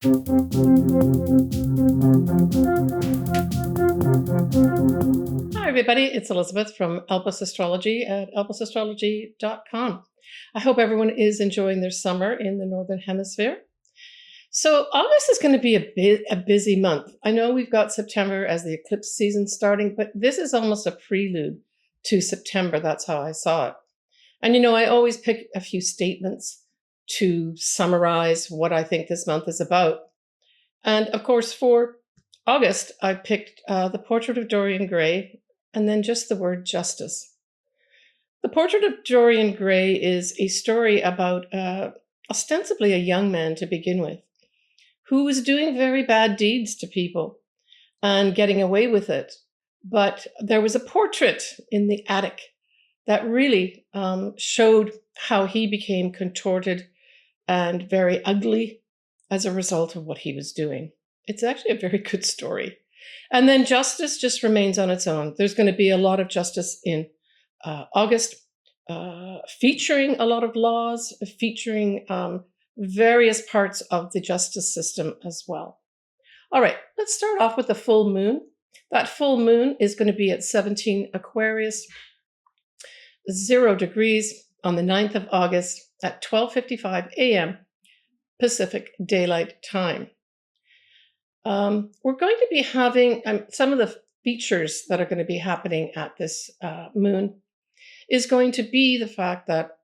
Hi, everybody. It's Elizabeth from Elpis Astrology at elpisastrology.com. I hope everyone is enjoying their summer in the Northern Hemisphere. So August is going to be a busy month. I know we've got September as the eclipse season starting, but this is almost a prelude to September. That's how I saw it. And, I always pick a few statements to summarize what I think this month is about. And of course, for August, I picked the portrait of Dorian Gray and then just the word justice. The portrait of Dorian Gray is a story about ostensibly a young man to begin with, who was doing very bad deeds to people and getting away with it. But there was a portrait in the attic that really showed how he became contorted and very ugly as a result of what he was doing. It's actually a very good story. And then justice just remains on its own. There's going to be a lot of justice in August, featuring a lot of laws, featuring various parts of the justice system as well. All right, let's start off with the full moon. That full moon is going to be at 17 Aquarius, 0 degrees on the 9th of August at 12:55 a.m. Pacific Daylight Time. We're going to be having some of the features that are going to be happening at this moon is going to be the fact that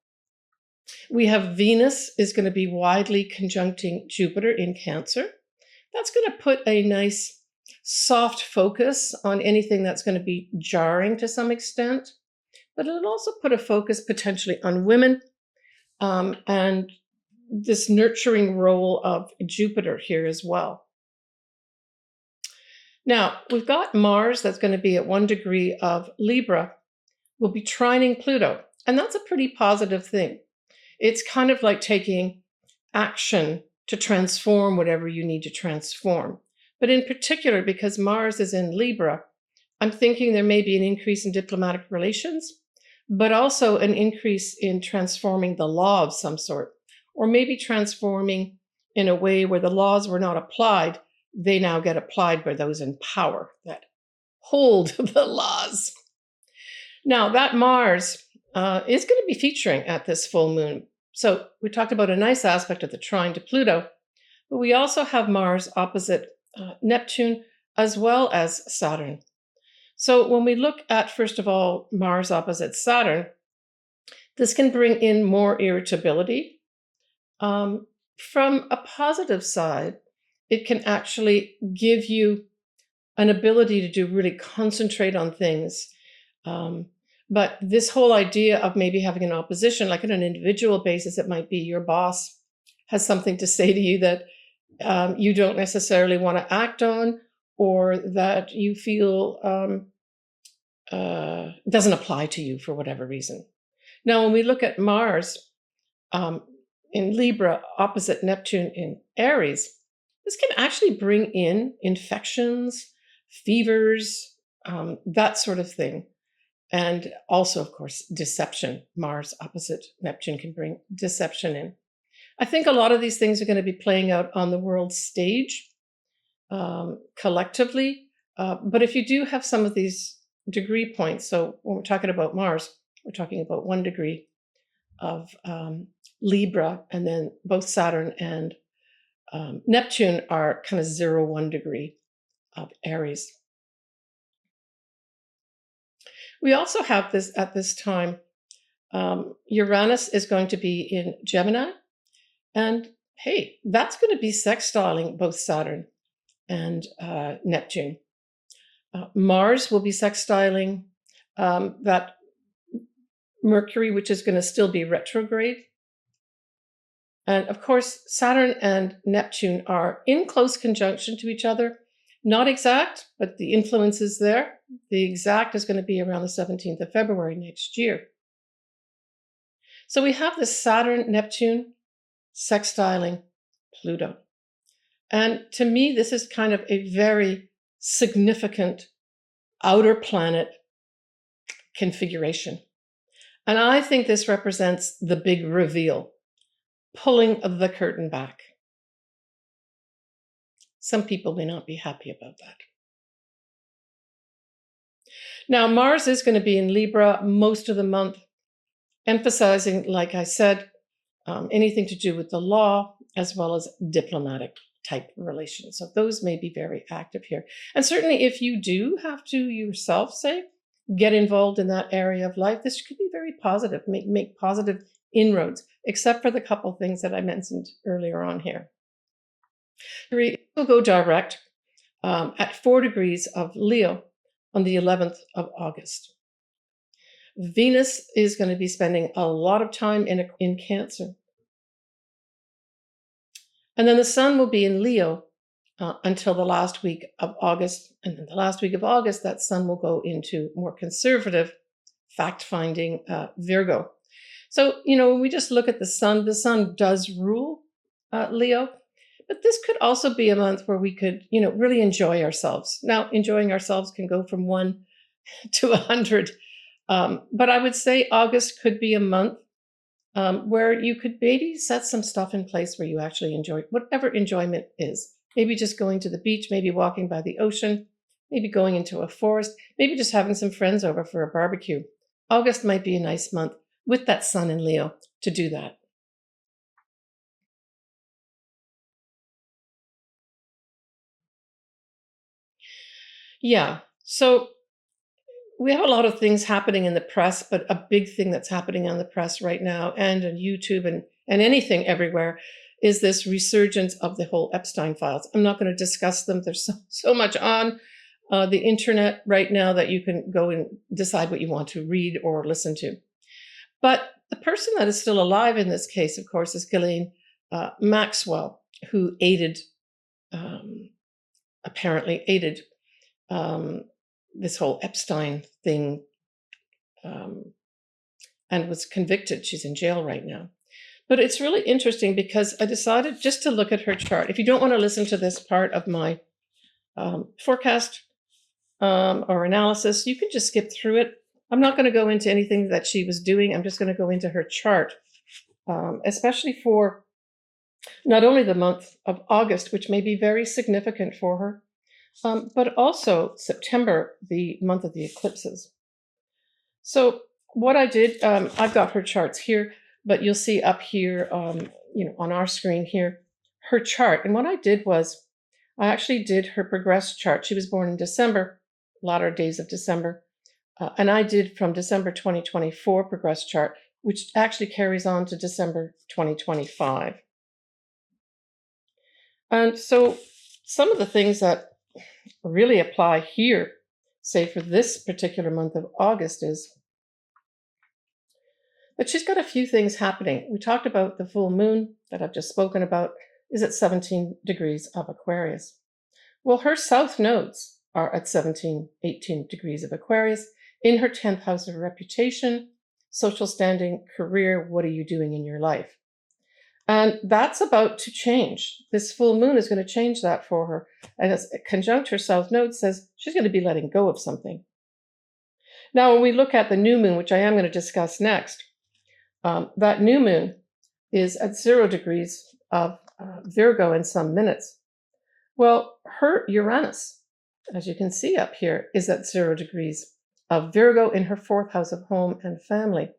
we have Venus is going to be widely conjuncting Jupiter in Cancer. That's going to put a nice soft focus on anything that's going to be jarring to some extent, but it'll also put a focus potentially on women and this nurturing role of Jupiter here as well. Now, we've got Mars that's going to be at 1 degree of Libra, will be trining Pluto, and that's a pretty positive thing. It's kind of like taking action to transform whatever you need to transform. But in particular, because Mars is in Libra, I'm thinking there may be an increase in diplomatic relations, but also an increase in transforming the law of some sort, or maybe transforming in a way where the laws were not applied, they now get applied by those in power that hold the laws. Now, that Mars is going to be featuring at this full moon. So we talked about a nice aspect of the trine to Pluto, but we also have Mars opposite Neptune as well as Saturn. So when we look at, first of all, Mars opposite Saturn, this can bring in more irritability. From a positive side, it can actually give you an ability to do really concentrate on things. But this whole idea of maybe having an opposition, like on an individual basis, it might be your boss has something to say to you that you don't necessarily want to act on, or that you feel doesn't apply to you for whatever reason. Now, when we look at Mars in Libra opposite Neptune in Aries, this can actually bring in infections, fevers, that sort of thing. And also, of course, deception. Mars opposite Neptune can bring deception in. I think a lot of these things are going to be playing out on the world stage collectively. But if you do have some of these degree points, so when we're talking about Mars, we're talking about 1 degree of Libra, and then both Saturn and Neptune are kind of 0-1 degree of Aries. We also have this at this time, Uranus is going to be in Gemini, and hey, that's going to be sextiling both Saturn and Neptune. Mars will be sextiling that Mercury, which is going to still be retrograde. And of course, Saturn and Neptune are in close conjunction to each other. Not exact, but the influence is there. The exact is going to be around the 17th of February next year. So we have this Saturn-Neptune sextiling Pluto. And to me, this is kind of a very significant outer planet configuration. And I think this represents the big reveal, pulling the curtain back. Some people may not be happy about that. Now, Mars is going to be in Libra most of the month, emphasizing, like I said, anything to do with the law as well as diplomatic type relations. So those may be very active here. And certainly if you do have to yourself, say, get involved in that area of life, this could be very positive, make positive inroads, except for the couple things that I mentioned earlier on here. It will go direct at 4 degrees of Leo on the 11th of August. Venus is going to be spending a lot of time in Cancer. And then the Sun will be in Leo until the last week of August. And then the last week of August, that Sun will go into more conservative, fact-finding Virgo. So, when we just look at the Sun does rule Leo. But this could also be a month where we could, really enjoy ourselves. Now, enjoying ourselves can go from 1 to 100. But I would say August could be a month where you could maybe set some stuff in place where you actually enjoy whatever enjoyment is. Maybe just going to the beach, maybe walking by the ocean, maybe going into a forest, maybe just having some friends over for a barbecue. August might be a nice month with that Sun in Leo to do that. Yeah, so we have a lot of things happening in the press, but a big thing that's happening on the press right now and on YouTube and anything everywhere is this resurgence of the whole Epstein files. I'm not going to discuss them. There's so much on the internet right now that you can go and decide what you want to read or listen to. But the person that is still alive in this case, of course, is Gislaine Maxwell, who apparently aided this whole Epstein thing and was convicted. She's in jail right now. But it's really interesting because I decided just to look at her chart. If you don't want to listen to this part of my forecast or analysis, you can just skip through it. I'm not going to go into anything that she was doing. I'm just going to go into her chart, especially for not only the month of August, which may be very significant for her, but also September, the month of the eclipses. So what I did, I've got her charts here, but you'll see up here, on our screen here, her chart. And what I did was I actually did her progressed chart. She was born in December, latter days of December. And I did from December 2024 progressed chart, which actually carries on to December 2025. And so some of the things that really apply here, say for this particular month of August, is that she's got a few things happening. We talked about the full moon that I've just spoken about is at 17 degrees of Aquarius. Well, her south nodes are at 17, 18 degrees of Aquarius in her 10th house of reputation, social standing, career. What are you doing in your life? And that's about to change. This full moon is going to change that for her. And as conjunct her south node says she's going to be letting go of something. Now, when we look at the new moon, which I am going to discuss next, that new moon is at 0 degrees of Virgo in some minutes. Well, her Uranus, as you can see up here, is at 0 degrees of Virgo in her 4th house of home and family.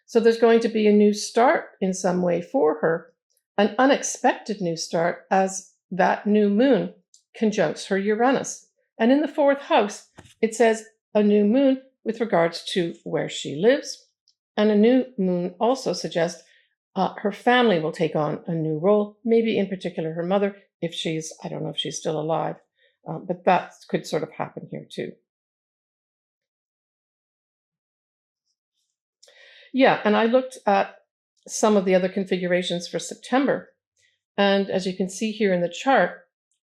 So there's going to be a new start in some way for her, an unexpected new start as that new moon conjuncts her Uranus. And in the 4th house, it says a new moon with regards to where she lives. And a new moon also suggests her family will take on a new role, maybe in particular her mother, if she's, I don't know if she's still alive, but that could sort of happen here too. Yeah, and I looked at some of the other configurations for September. And as you can see here in the chart,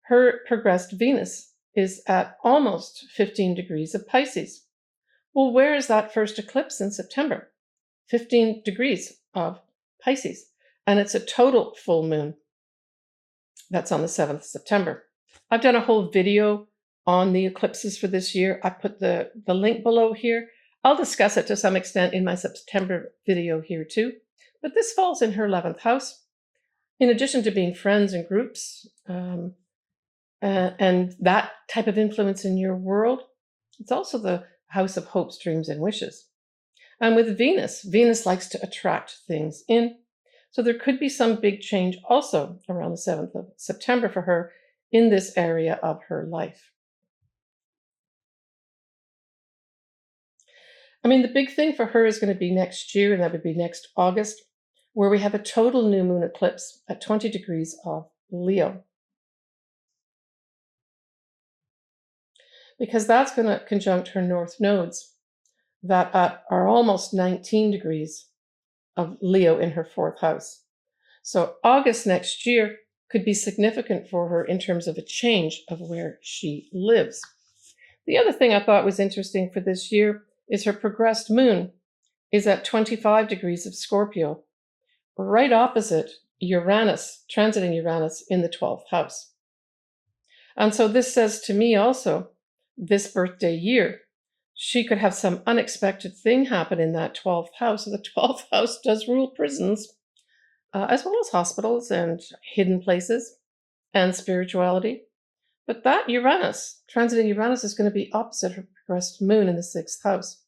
her progressed Venus is at almost 15 degrees of Pisces. Well, where is that first eclipse in September? 15 degrees of Pisces. And it's a total full moon. That's on the 7th of September. I've done a whole video on the eclipses for this year. I put the link below here. I'll discuss it to some extent in my September video here too. But this falls in her 11th house. In addition to being friends and groups, And that type of influence in your world, it's also the house of hopes, dreams, and wishes. And with Venus, Venus likes to attract things in. So there could be some big change also around the 7th of September for her in this area of her life. I mean, the big thing for her is going to be next year, and that would be next August, where we have a total new moon eclipse at 20 degrees of Leo. Because that's going to conjunct her north nodes that are almost 19 degrees of Leo in her 4th house. So August next year could be significant for her in terms of a change of where she lives. The other thing I thought was interesting for this year is her progressed moon is at 25 degrees of Scorpio, right opposite Uranus, transiting Uranus in the 12th house. And so this says to me also, this birthday year, she could have some unexpected thing happen in that 12th house. So the 12th house does rule prisons, as well as hospitals and hidden places and spirituality. But that Uranus, transiting Uranus, is going to be opposite her progressed moon in the 6th house.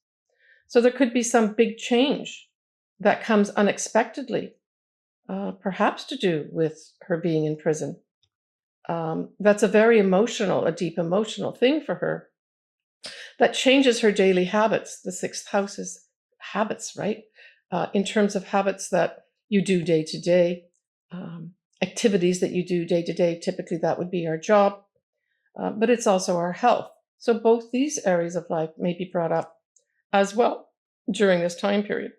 So there could be some big change that comes unexpectedly, perhaps to do with her being in prison. That's a very emotional, a deep emotional thing for her. That changes her daily habits. The 6th house is habits, right? In terms of habits that you do day to day, activities that you do day to day. Typically, that would be our job, but it's also our health. So both these areas of life may be brought up as well during this time period.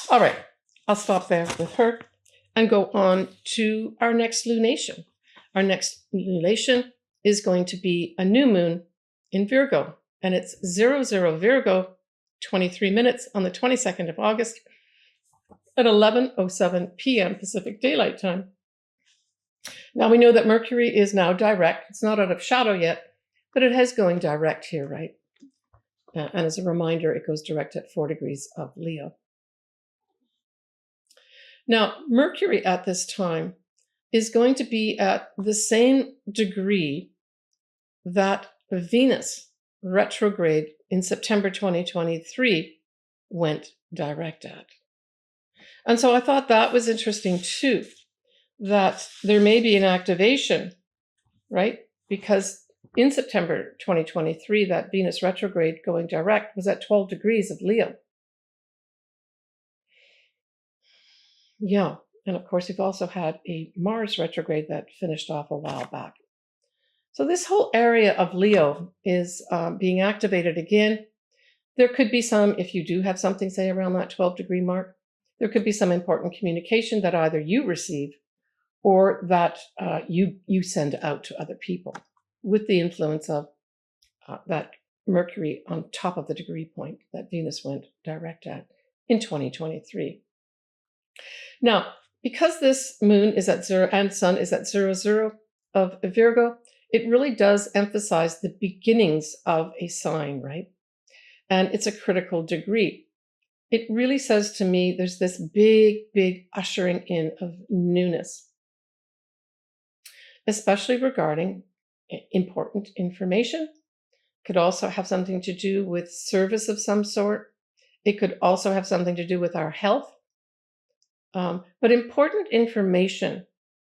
All right, I'll stop there with her and go on to our next lunation. Our next lunation is going to be a new moon in Virgo, and it's 00 Virgo, 23 minutes on the 22nd of August at 11:07 p.m. Pacific Daylight Time. Now we know that Mercury is now direct. It's not out of shadow yet, but it is going direct here, right? And as a reminder, it goes direct at 4 degrees of Leo. Now, Mercury at this time is going to be at the same degree that Venus retrograde in September 2023 went direct at. And so I thought that was interesting too, that there may be an activation, right? Because in September 2023, that Venus retrograde going direct was at 12 degrees of Leo. Yeah, and of course, we've also had a Mars retrograde that finished off a while back. So this whole area of Leo is being activated again. There could be some, if you do have something, say, around that 12-degree mark, there could be some important communication that either you receive or that you send out to other people with the influence of that Mercury on top of the degree point that Venus went direct at in 2023. Now, because this moon is at 0 and sun is at 00 of Virgo, it really does emphasize the beginnings of a sign, right? And it's a critical degree. It really says to me there's this big, big ushering in of newness, especially regarding important information. Could also have something to do with service of some sort. It could also have something to do with our health. But important information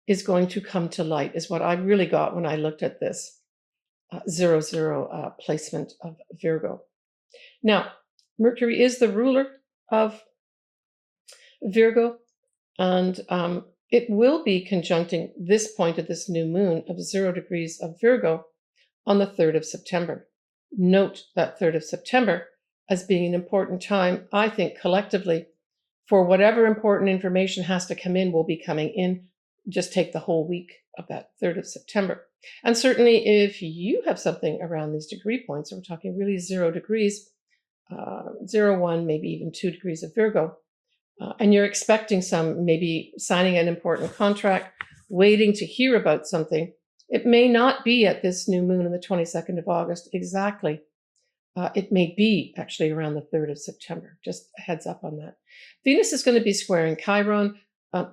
is going to come to light, is what I really got when I looked at this 00 placement of Virgo. Now, Mercury is the ruler of Virgo, and it will be conjuncting this point of this new moon of 0 degrees of Virgo on the 3rd of September. Note that 3rd of September as being an important time, I think, collectively, for whatever important information has to come in will be coming in. Just take the whole week of that 3rd of September. And certainly if you have something around these degree points, so we're talking really 0 degrees, 0, 1, maybe even 2 degrees of Virgo, and you're expecting some, maybe signing an important contract, waiting to hear about something, it may not be at this new moon on the 22nd of August exactly. It may be actually around the 3rd of September. Just a heads up on that. Venus is going to be squaring Chiron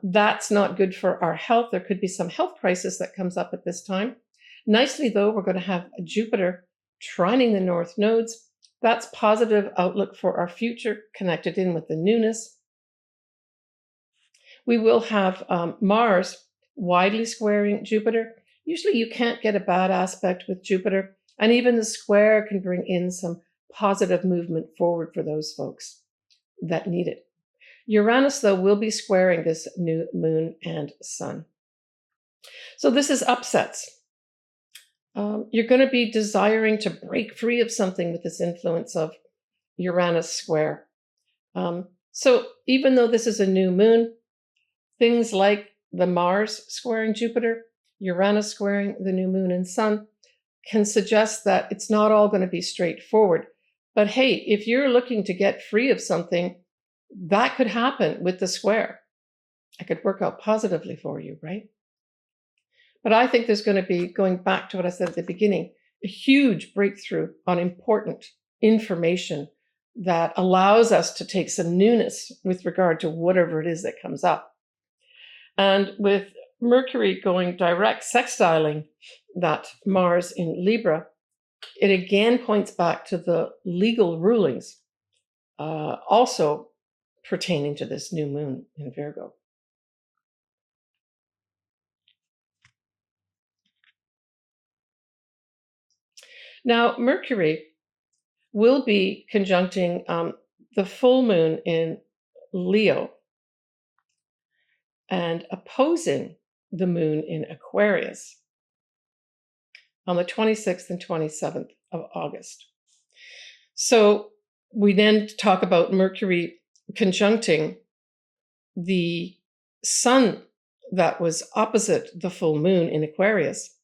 That's not good for our health. There could be some health crisis that comes up at this time. Nicely, though, we're going to have Jupiter trining the north nodes. That's positive outlook for our future, connected in with the newness. We will have Mars widely squaring Jupiter. Usually you can't get a bad aspect with Jupiter, and even the square can bring in some positive movement forward for those folks that need it. Uranus, though, will be squaring this new moon and sun. So this is upsets. You're going to be desiring to break free of something with this influence of Uranus square. So even though this is a new moon, things like the Mars squaring Jupiter, Uranus squaring the new moon and sun can suggest that it's not all going to be straightforward. But hey, if you're looking to get free of something, that could happen with the square. It could work out positively for you, right? But I think there's going to be, going back to what I said at the beginning, a huge breakthrough on important information that allows us to take some newness with regard to whatever it is that comes up. And with Mercury going direct, sextiling that Mars in Libra, it again points back to the legal rulings, also pertaining to this new moon in Virgo. Now, Mercury will be conjuncting the full moon in Leo and opposing the moon in Aquarius on the 26th and 27th of August. So we then talk about Mercury conjuncting the sun that was opposite the full moon in Aquarius.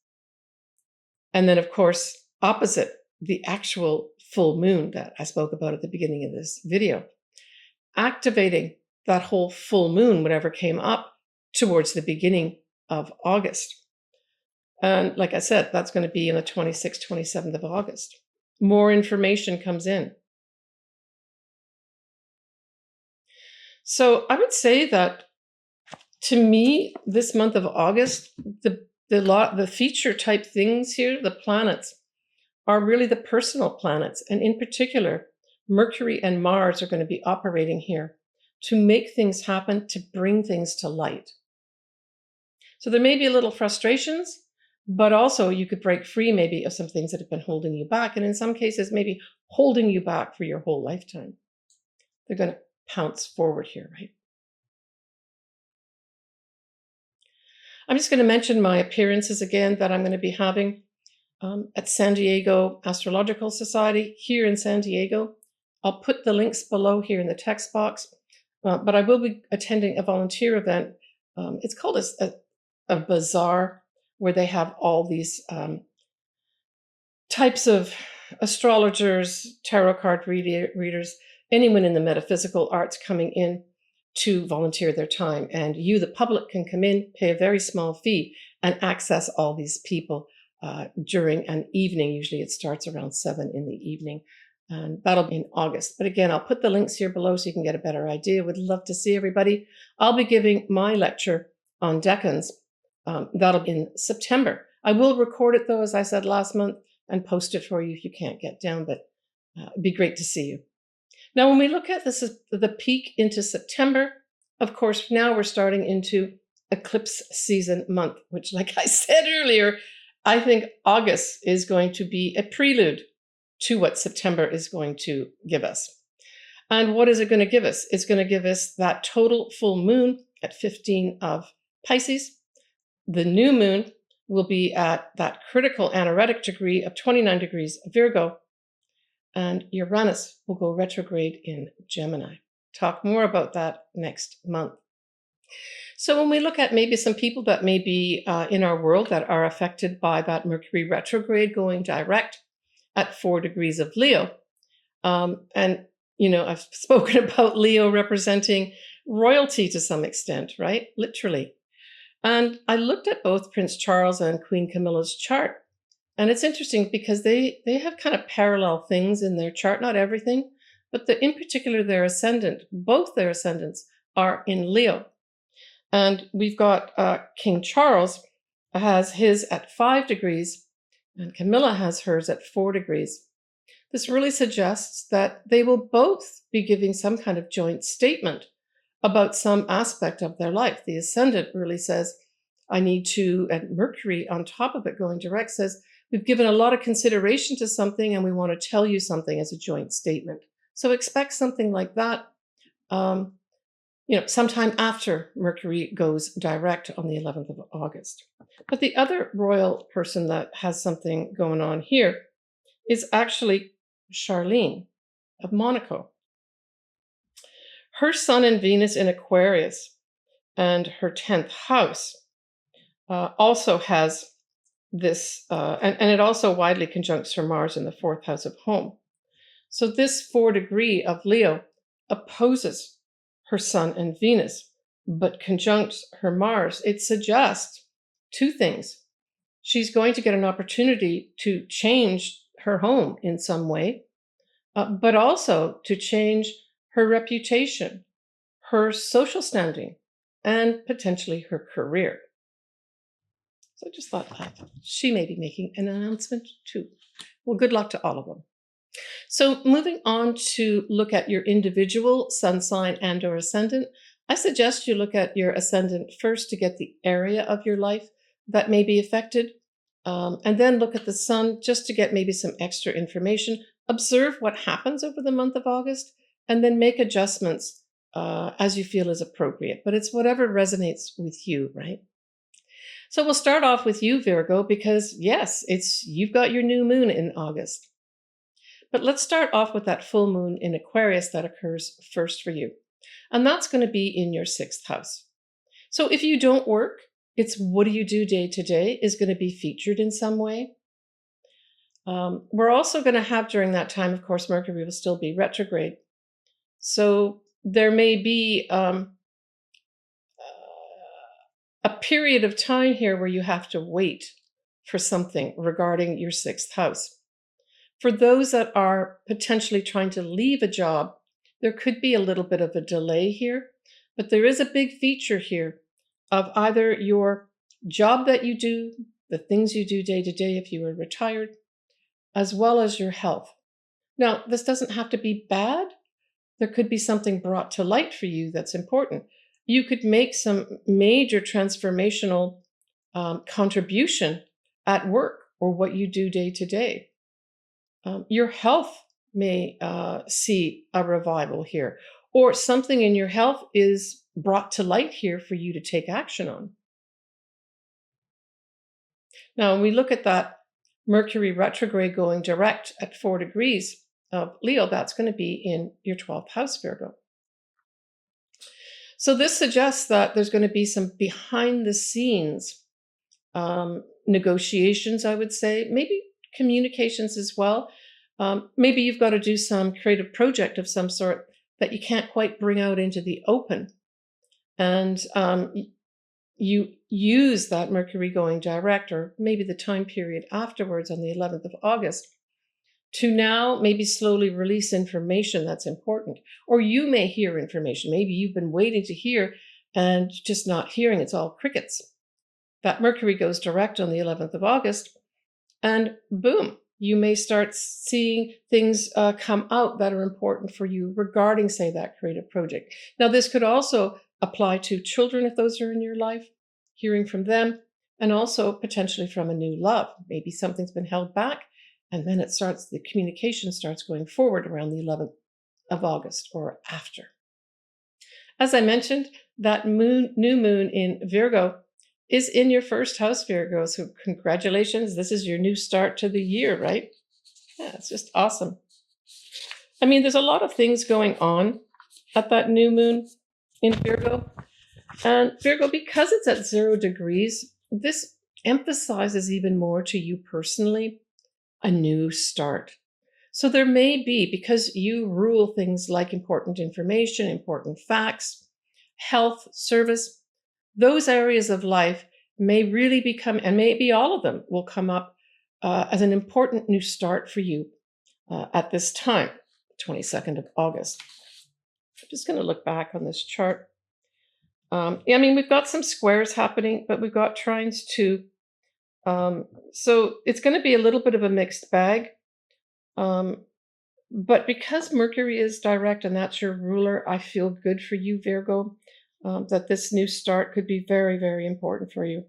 And then, of course, opposite the actual full moon that I spoke about at the beginning of this video, activating that whole full moon, whatever came up, towards the beginning of August. And like I said, that's going to be on the 26th, 27th of August. More information comes in. So I would say that, to me, this month of August, the feature type things here, the planets, are really the personal planets. And in particular, Mercury and Mars are going to be operating here to make things happen, to bring things to light. So there may be a little frustrations, but also you could break free maybe of some things that have been holding you back. And in some cases, maybe holding you back for your whole lifetime. They're going to pounce forward here, right? I'm just going to mention my appearances again that I'm going to be having at San Diego Astrological Society here in San Diego. I'll put the links below here in the text box, but I will be attending a volunteer event. It's called a bazaar, where they have all these types of astrologers, tarot card readers, anyone in the metaphysical arts coming in to volunteer their time. And you, the public, can come in, pay a very small fee, and access all these people during an evening. Usually it starts around 7 in the evening, and that'll be in August. But again, I'll put the links here below so you can get a better idea. Would love to see everybody. I'll be giving my lecture on decans. That'll be in September. I will record it, though, as I said last month, and post it for you if you can't get down, but it'd be great to see you. Now, when we look at this, the peak into September, of course, now we're starting into eclipse season month, which, like I said earlier, I think August is going to be a prelude to what September is going to give us. And what is it going to give us? It's going to give us that total full moon at 15 of Pisces. The new moon will be at that critical anaretic degree of 29 degrees Virgo, and Uranus will go retrograde in Gemini. Talk more about that next month. So when we look at maybe some people that may be in our world that are affected by that Mercury retrograde going direct at 4 degrees of Leo, and, you know, I've spoken about Leo representing royalty to some extent, right? Literally. And I looked at both Prince Charles and Queen Camilla's chart. And it's interesting because they have kind of parallel things in their chart, not everything, but in particular their ascendant, both their ascendants are in Leo. And we've got King Charles has his at 5 degrees, and Camilla has hers at 4 degrees. This really suggests that they will both be giving some kind of joint statement about some aspect of their life. The ascendant really says, I need to, and Mercury on top of it going direct says, we've given a lot of consideration to something and we want to tell you something as a joint statement. So expect something like that, sometime after Mercury goes direct on the 11th of August. But the other royal person that has something going on here is actually Charlene of Monaco. Her Sun and Venus in Aquarius and her 10th house also has this, and it also widely conjuncts her Mars in the 4th house of home. So this 4 degree of Leo opposes her Sun and Venus, but conjuncts her Mars. It suggests two things. She's going to get an opportunity to change her home in some way, but also to change her reputation, her social standing, and potentially her career. So I just thought that she may be making an announcement too. Well, good luck to all of them. So moving on to look at your individual sun sign and or ascendant, I suggest you look at your ascendant first to get the area of your life that may be affected, and then look at the sun just to get maybe some extra information. Observe what happens over the month of August, and then make adjustments as you feel is appropriate. But it's whatever resonates with you, right? So we'll start off with you, Virgo, because yes, you've got your new moon in August. But let's start off with that full moon in Aquarius that occurs first for you. And that's going to be in your 6th house. So if you don't work, it's what do you do day to day is going to be featured in some way. We're also going to have during that time, of course, Mercury will still be retrograde. So there may be a period of time here where you have to wait for something regarding your 6th house. For those that are potentially trying to leave a job, there could be a little bit of a delay here, but there is a big feature here of either your job that you do, the things you do day to day if you are retired, as well as your health. Now, this doesn't have to be bad. There could be something brought to light for you that's important. You could make some major transformational contribution at work or what you do day to day. Your health may see a revival here, or something in your health is brought to light here for you to take action on. Now, when we look at that Mercury retrograde going direct at 4 degrees of Leo, that's going to be in your 12th house, Virgo. So this suggests that there's going to be some behind the scenes negotiations, I would say, maybe communications as well. Maybe you've got to do some creative project of some sort that you can't quite bring out into the open. And you use that Mercury going direct, or maybe the time period afterwards on the 11th of August, to now maybe slowly release information that's important. Or you may hear information. Maybe you've been waiting to hear and just not hearing. It's all crickets. That Mercury goes direct on the 11th of August, and boom, you may start seeing things come out that are important for you regarding, say, that creative project. Now, this could also apply to children if those are in your life, hearing from them, and also potentially from a new love. Maybe something's been held back, and then the communication starts going forward around the 11th of August or after. As I mentioned, that new moon in Virgo is in your 1st house, Virgo. So congratulations. This is your new start to the year, right? Yeah, it's just awesome. I mean, there's a lot of things going on at that new moon in Virgo. And Virgo, because it's at 0 degrees, this emphasizes even more to you personally a new start. So there may be, because you rule things like important information, important facts, health, service, those areas of life may really become, and maybe all of them will come up as an important new start for you at this time, 22nd of August. I'm just going to look back on this chart. I mean, we've got some squares happening, but we've got trines too. So it's going to be a little bit of a mixed bag. But because Mercury is direct and that's your ruler, I feel good for you, Virgo, that this new start could be very, very important for you,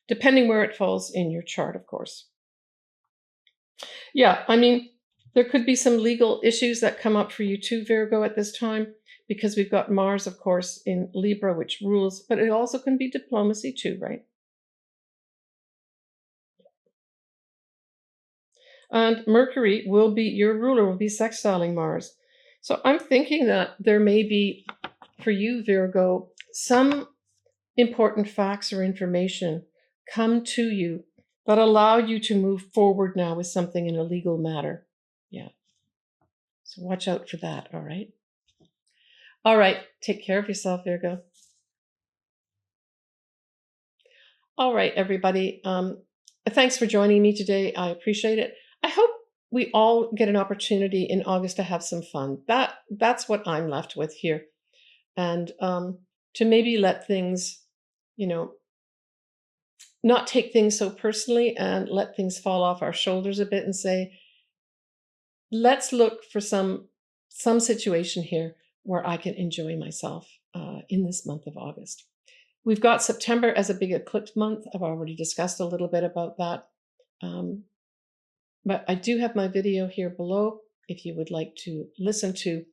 depending where it falls in your chart, of course. Yeah, I mean, there could be some legal issues that come up for you too, Virgo, at this time, because we've got Mars, of course, in Libra, which rules, but it also can be diplomacy too, right? And Mercury will be, your ruler will be sextiling Mars. So I'm thinking that there may be, for you, Virgo, some important facts or information come to you that allow you to move forward now with something in a legal matter. Yeah. So watch out for that, all right? All right, take care of yourself, Virgo. All right, everybody. Thanks for joining me today. I appreciate it. I hope we all get an opportunity in August to have some fun. That's what I'm left with here. And to maybe let things, you know, not take things so personally and let things fall off our shoulders a bit and say, let's look for some situation here where I can enjoy myself in this month of August. We've got September as a big eclipse month. I've already discussed a little bit about that. But I do have my video here below if you would like to listen to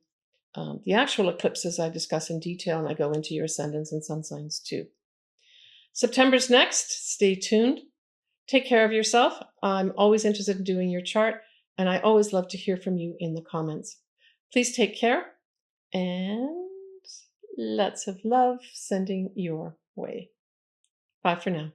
the actual eclipses I discuss in detail, and I go into your ascendants and sun signs too. September's next. Stay tuned. Take care of yourself. I'm always interested in doing your chart, and I always love to hear from you in the comments. Please take care, and lots of love sending your way. Bye for now.